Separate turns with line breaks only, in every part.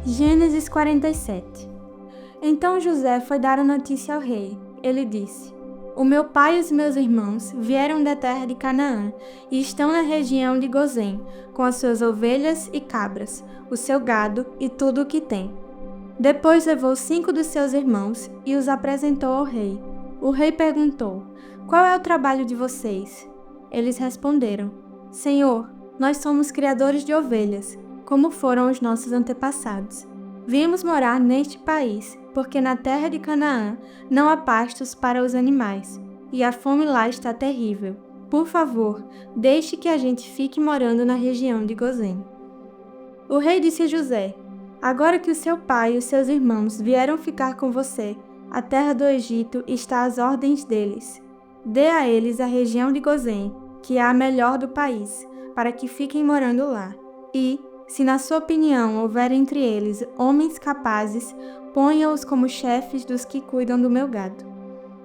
Gênesis 47. Então José foi dar a notícia ao rei. Ele disse: O meu pai e os meus irmãos vieram da terra de Canaã e estão na região de Gozém, com as suas ovelhas e cabras, o seu gado e tudo o que tem. Depois levou 5 dos seus irmãos e os apresentou ao rei. O rei perguntou: Qual é o trabalho de vocês? Eles responderam: Senhor, nós somos criadores de ovelhas, como foram os nossos antepassados. Viemos morar neste país, porque na terra de Canaã não há pastos para os animais, e a fome lá está terrível. Por favor, deixe que a gente fique morando na região de Gozém. O rei disse a José: Agora que o seu pai e os seus irmãos vieram ficar com você, a terra do Egito está às ordens deles. Dê a eles a região de Gozém, que é a melhor do país, para que fiquem morando lá. E, se na sua opinião houver entre eles homens capazes, ponha-os como chefes dos que cuidam do meu gado.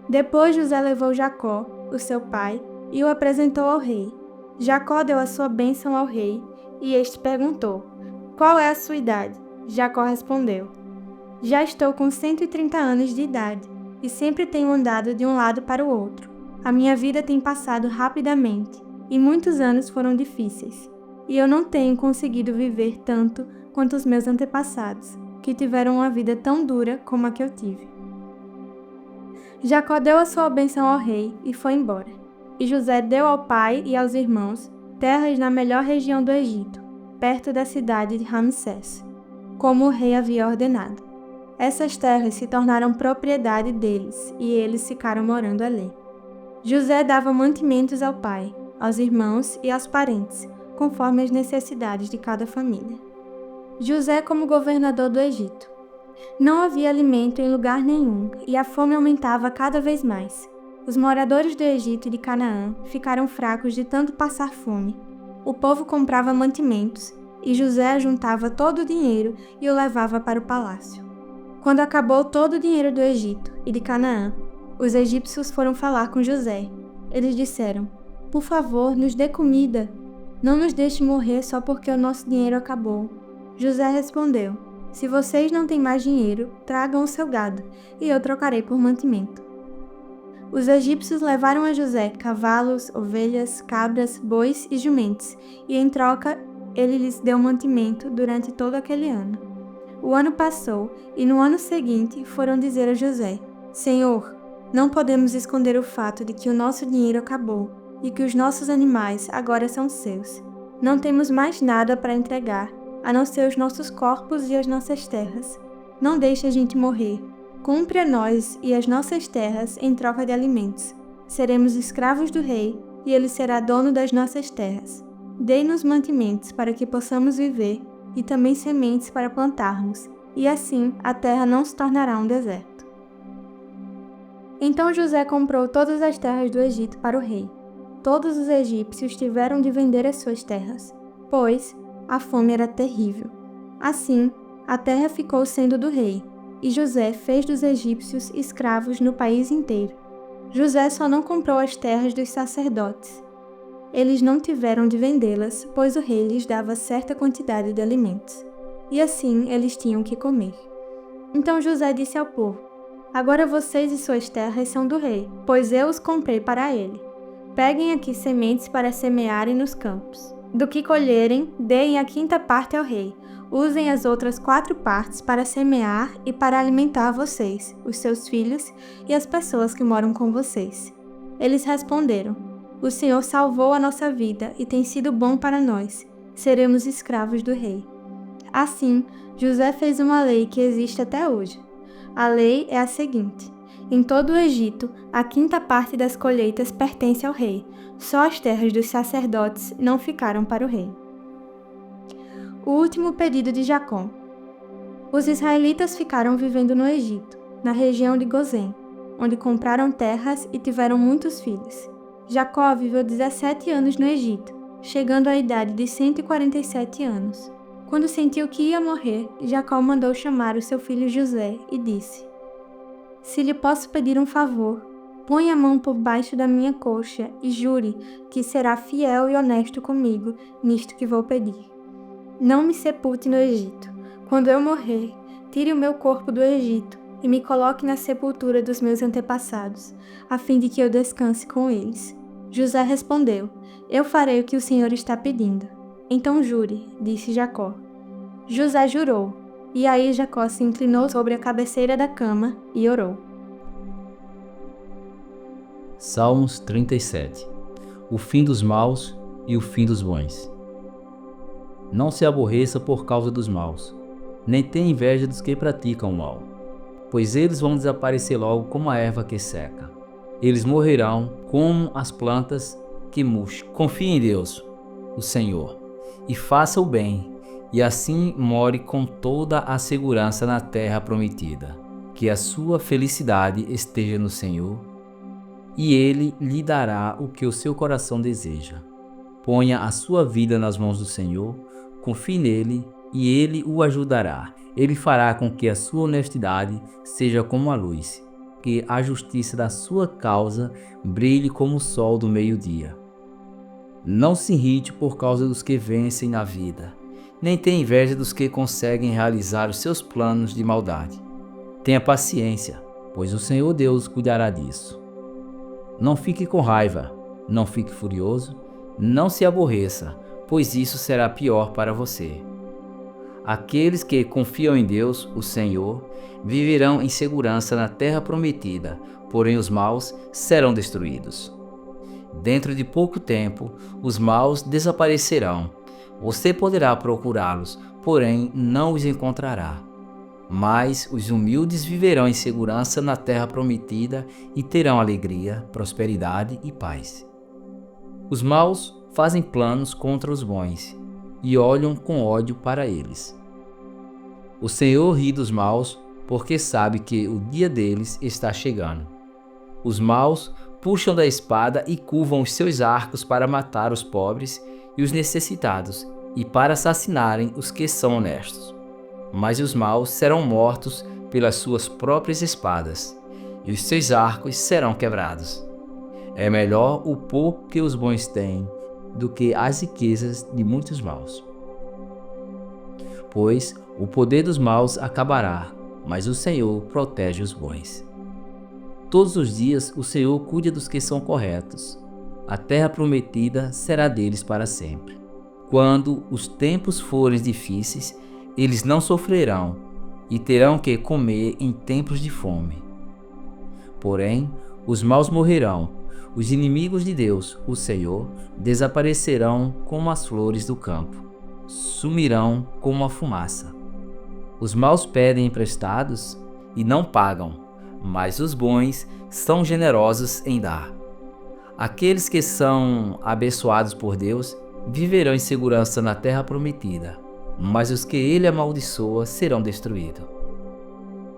Depois José levou Jacó, o seu pai, e o apresentou ao rei. Jacó deu a sua bênção ao rei, e este perguntou: Qual é a sua idade? Jacó respondeu: Já estou com 130 anos de idade, e sempre tenho andado de um lado para o outro. A minha vida tem passado rapidamente, e muitos anos foram difíceis. E eu não tenho conseguido viver tanto quanto os meus antepassados, que tiveram uma vida tão dura como a que eu tive. Jacó deu a sua bênção ao rei e foi embora. E José deu ao pai e aos irmãos terras na melhor região do Egito, perto da cidade de Ramsés, como o rei havia ordenado. Essas terras se tornaram propriedade deles e eles ficaram morando ali. José dava mantimentos ao pai, aos irmãos e aos parentes, conforme as necessidades de cada família. José como governador do Egito. Não havia alimento em lugar nenhum e a fome aumentava cada vez mais. Os moradores do Egito e de Canaã ficaram fracos de tanto passar fome. O povo comprava mantimentos e José juntava todo o dinheiro e o levava para o palácio. Quando acabou todo o dinheiro do Egito e de Canaã, os egípcios foram falar com José. Eles disseram: Por favor, nos dê comida. Não nos deixe morrer só porque o nosso dinheiro acabou. José respondeu: Se vocês não têm mais dinheiro, tragam o seu gado, e eu trocarei por mantimento. Os egípcios levaram a José cavalos, ovelhas, cabras, bois e jumentos, e em troca ele lhes deu mantimento durante todo aquele ano. O ano passou, e no ano seguinte foram dizer a José: Senhor, não podemos esconder o fato de que o nosso dinheiro acabou, e que os nossos animais agora são seus. Não temos mais nada para entregar, a não ser os nossos corpos e as nossas terras. Não deixe a gente morrer. Cumpre a nós e as nossas terras em troca de alimentos. Seremos escravos do rei, e ele será dono das nossas terras. Dê-nos mantimentos para que possamos viver, e também sementes para plantarmos, e assim a terra não se tornará um deserto. Então José comprou todas as terras do Egito para o rei. Todos os egípcios tiveram de vender as suas terras, pois a fome era terrível. Assim, a terra ficou sendo do rei, e José fez dos egípcios escravos no país inteiro. José só não comprou as terras dos sacerdotes. Eles não tiveram de vendê-las, pois o rei lhes dava certa quantidade de alimentos, e assim eles tinham que comer. Então José disse ao povo: Agora vocês e suas terras são do rei, pois eu os comprei para ele. Peguem aqui sementes para semearem nos campos. Do que colherem, deem a 5ª parte ao rei. Usem as outras 4 partes para semear e para alimentar vocês, os seus filhos e as pessoas que moram com vocês. Eles responderam: O Senhor salvou a nossa vida e tem sido bom para nós. Seremos escravos do rei. Assim, José fez uma lei que existe até hoje. A lei é a seguinte: em todo o Egito, a 5ª parte das colheitas pertence ao rei. Só as terras dos sacerdotes não ficaram para o rei. O último pedido de Jacó. Os israelitas ficaram vivendo no Egito, na região de Gozém, onde compraram terras e tiveram muitos filhos. Jacó viveu 17 anos no Egito, chegando à idade de 147 anos. Quando sentiu que ia morrer, Jacó mandou chamar o seu filho José e disse: Se lhe posso pedir um favor, põe a mão por baixo da minha coxa e jure que será fiel e honesto comigo nisto que vou pedir. Não me sepulte no Egito, Quando eu morrer, tire o meu corpo do Egito e me coloque na sepultura dos meus antepassados, a fim de que eu descanse com eles. José respondeu: Eu farei o que o Senhor está pedindo. Então jure, disse Jacó. José jurou, e aí Jacó se inclinou sobre a cabeceira da cama e orou.
Salmos 37. O fim dos maus e o fim dos bons. Não se aborreça por causa dos maus, nem tenha inveja dos que praticam o mal, pois eles vão desaparecer logo como a erva que seca. Eles morrerão como as plantas que murcham. Confie em Deus, o Senhor, e faça o bem, e assim more com toda a segurança na terra prometida. Que a sua felicidade esteja no Senhor, e Ele lhe dará o que o seu coração deseja. Ponha a sua vida nas mãos do Senhor, confie nele e Ele o ajudará. Ele fará com que a sua honestidade seja como a luz, que a justiça da sua causa brilhe como o sol do meio-dia. Não se irrite por causa dos que vencem na vida, nem tenha inveja dos que conseguem realizar os seus planos de maldade. Tenha paciência, pois o Senhor Deus cuidará disso. Não fique com raiva, não fique furioso, não se aborreça, pois isso será pior para você. Aqueles que confiam em Deus, o Senhor, viverão em segurança na terra prometida, porém os maus serão destruídos. Dentro de pouco tempo, os maus desaparecerão. Você poderá procurá-los, porém não os encontrará. Mas os humildes viverão em segurança na terra prometida e terão alegria, prosperidade e paz. Os maus fazem planos contra os bons e olham com ódio para eles. O Senhor ri dos maus porque sabe que o dia deles está chegando. Os maus puxam da espada e curvam os seus arcos para matar os pobres e os necessitados e para assassinarem os que são honestos. Mas os maus serão mortos pelas suas próprias espadas e os seus arcos serão quebrados. É melhor o pouco que os bons têm do que as riquezas de muitos maus. Pois o poder dos maus acabará, mas o Senhor protege os bons. Todos os dias o Senhor cuida dos que são corretos. A terra prometida será deles para sempre. Quando os tempos forem difíceis, eles não sofrerão e terão que comer em tempos de fome. Porém, os maus morrerão. Os inimigos de Deus, o Senhor, desaparecerão como as flores do campo, sumirão como a fumaça. Os maus pedem emprestados e não pagam, mas os bons são generosos em dar. Aqueles que são abençoados por Deus viverão em segurança na terra prometida, mas os que ele amaldiçoa serão destruídos.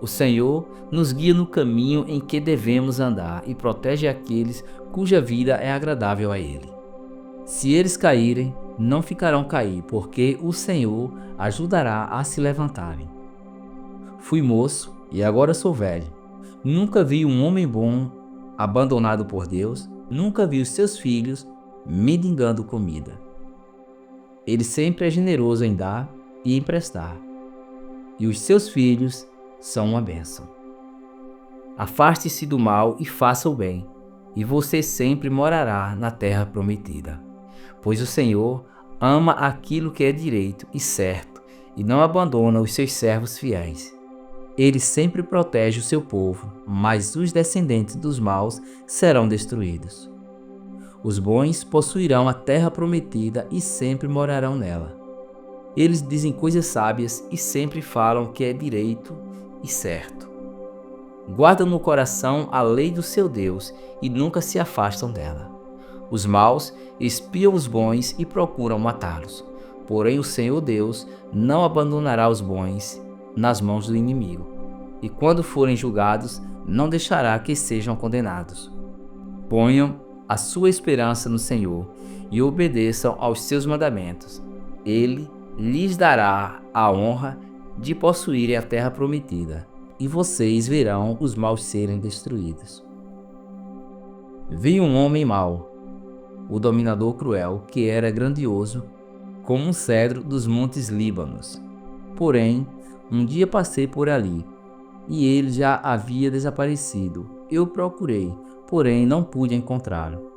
O Senhor nos guia no caminho em que devemos andar e protege aqueles cuja vida é agradável a Ele. Se eles caírem, não ficarão cair, porque o Senhor ajudará a se levantarem. Fui moço e agora sou velho. Nunca vi um homem bom abandonado por Deus, nunca vi os seus filhos mendigando comida. Ele sempre é generoso em dar e emprestar, e os seus filhos são uma bênção. Afaste-se do mal e faça o bem, e você sempre morará na terra prometida. Pois o Senhor ama aquilo que é direito e certo, e não abandona os seus servos fiéis. Ele sempre protege o seu povo, mas os descendentes dos maus serão destruídos. Os bons possuirão a terra prometida e sempre morarão nela. Eles dizem coisas sábias e sempre falam que é direito e certo. Guardam no coração a lei do seu Deus e nunca se afastam dela. Os maus espiam os bons e procuram matá-los. Porém o Senhor Deus não abandonará os bons nas mãos do inimigo. E quando forem julgados, não deixará que sejam condenados. Ponham a sua esperança no Senhor e obedeçam aos seus mandamentos. Ele lhes dará a honra de possuírem a terra prometida, e vocês verão os maus serem destruídos. Vi um homem mau, o dominador cruel, que era grandioso, como um cedro dos montes Líbanos. Porém, Um dia passei por ali, e ele já havia desaparecido. Eu procurei, porém não pude encontrá-lo.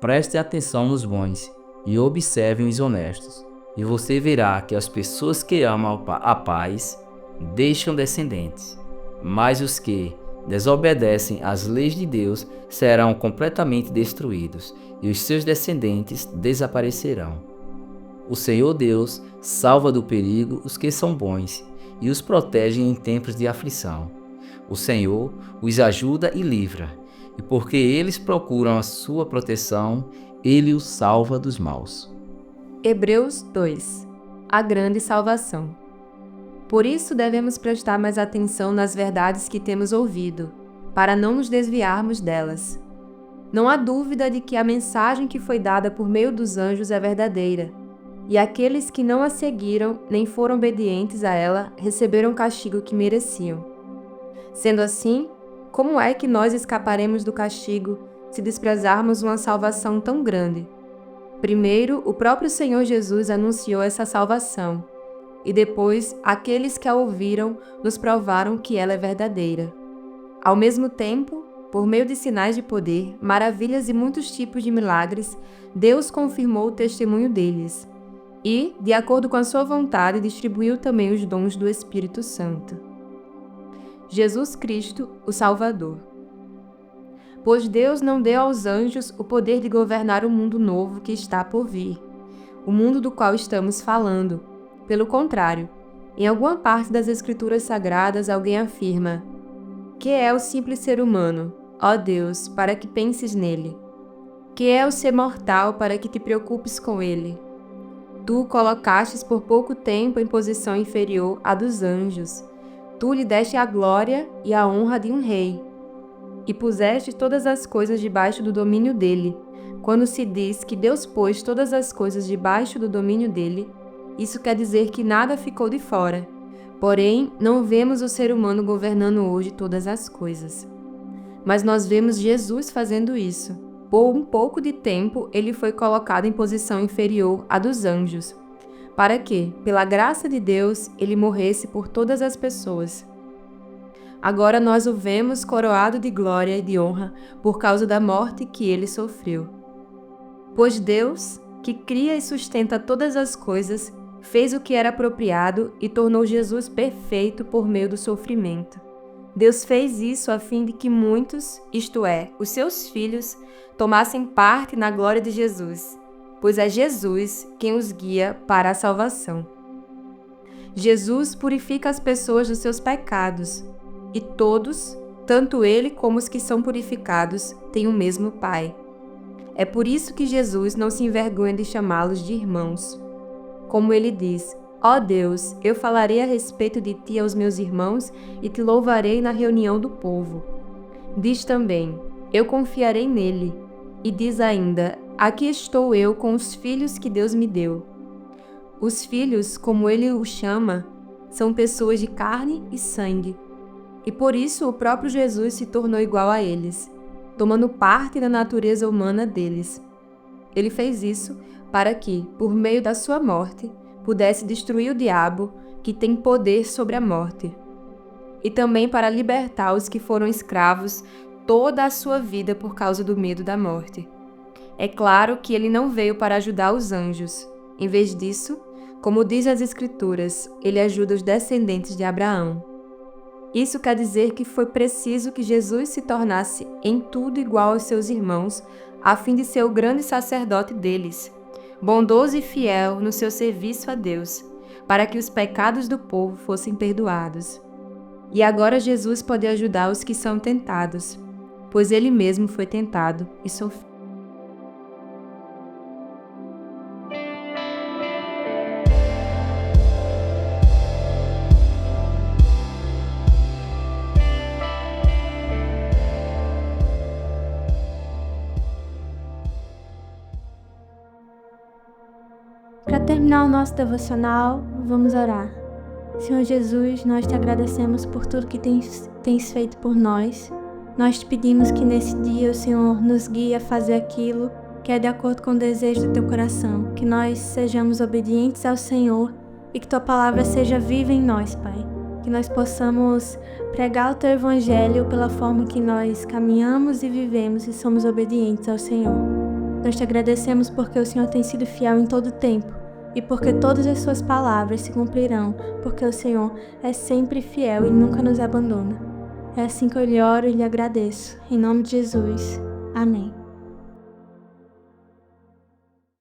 Preste atenção nos bons e observem os honestos, e você verá que as pessoas que amam a paz deixam descendentes, mas os que desobedecem às leis de Deus serão completamente destruídos, e os seus descendentes desaparecerão. O Senhor Deus salva do perigo os que são bons e os protege em tempos de aflição. O Senhor os ajuda e livra, e porque eles procuram a sua proteção, ele os salva dos maus.
Hebreus 2. A grande salvação. Por isso devemos prestar mais atenção nas verdades que temos ouvido, para não nos desviarmos delas. Não há dúvida de que a mensagem que foi dada por meio dos anjos é verdadeira, e aqueles que não a seguiram nem foram obedientes a ela receberam o castigo que mereciam. Sendo assim, como é que nós escaparemos do castigo se desprezarmos uma salvação tão grande? Primeiro, o próprio Senhor Jesus anunciou essa salvação, e depois, aqueles que a ouviram nos provaram que ela é verdadeira. Ao mesmo tempo, por meio de sinais de poder, maravilhas e muitos tipos de milagres, Deus confirmou o testemunho deles e, de acordo com a sua vontade, distribuiu também os dons do Espírito Santo. Jesus Cristo, o Salvador. Pois Deus não deu aos anjos o poder de governar o mundo novo que está por vir, o mundo do qual estamos falando. Pelo contrário, em alguma parte das Escrituras Sagradas alguém afirma: que é o simples ser humano, ó Deus, para que penses nele? Que é o ser mortal para que te preocupes com ele? Tu o colocastes por pouco tempo em posição inferior à dos anjos. Tu lhe deste a glória e a honra de um rei, e puseste todas as coisas debaixo do domínio dele. Quando se diz que Deus pôs todas as coisas debaixo do domínio dele, isso quer dizer que nada ficou de fora. Porém, não vemos o ser humano governando hoje todas as coisas. Mas nós vemos Jesus fazendo isso. Por um pouco de tempo, ele foi colocado em posição inferior à dos anjos, para que, pela graça de Deus, ele morresse por todas as pessoas. Agora nós o vemos coroado de glória e de honra por causa da morte que ele sofreu. Pois Deus, que cria e sustenta todas as coisas, fez o que era apropriado e tornou Jesus perfeito por meio do sofrimento. Deus fez isso a fim de que muitos, isto é, os seus filhos, tomassem parte na glória de Jesus, pois é Jesus quem os guia para a salvação. Jesus purifica as pessoas dos seus pecados, e todos, tanto ele como os que são purificados, têm o mesmo Pai. É por isso que Jesus não se envergonha de chamá-los de irmãos. Como ele diz: ó Deus, eu falarei a respeito de ti aos meus irmãos e te louvarei na reunião do povo. Diz também: eu confiarei nele. E diz ainda: aqui estou eu com os filhos que Deus me deu. Os filhos, como ele os chama, são pessoas de carne e sangue. E por isso o próprio Jesus se tornou igual a eles, tomando parte da natureza humana deles. Ele fez isso para que, por meio da sua morte, pudesse destruir o diabo, que tem poder sobre a morte, e também para libertar os que foram escravos toda a sua vida por causa do medo da morte. É claro que ele não veio para ajudar os anjos. Em vez disso, como diz as Escrituras, ele ajuda os descendentes de Abraão. Isso quer dizer que foi preciso que Jesus se tornasse em tudo igual aos seus irmãos, a fim de ser o grande sacerdote deles, bondoso e fiel no seu serviço a Deus, para que os pecados do povo fossem perdoados. E agora Jesus pode ajudar os que são tentados, pois ele mesmo foi tentado e sofreu.
Para terminar o nosso devocional, vamos orar. Senhor Jesus, nós te agradecemos por tudo que tens feito por nós. Nós te pedimos que nesse dia o Senhor nos guie a fazer aquilo que é de acordo com o desejo do teu coração, que nós sejamos obedientes ao Senhor e que tua palavra seja viva em nós, Pai. que nós possamos pregar o Teu Evangelho pela forma que nós caminhamos e vivemos e somos obedientes ao Senhor. Nós te agradecemos porque o Senhor tem sido fiel em todo o tempo e porque todas as suas palavras se cumprirão, porque o Senhor é sempre fiel e nunca nos abandona. É assim que eu lhe oro e lhe agradeço. Em nome de Jesus. Amém.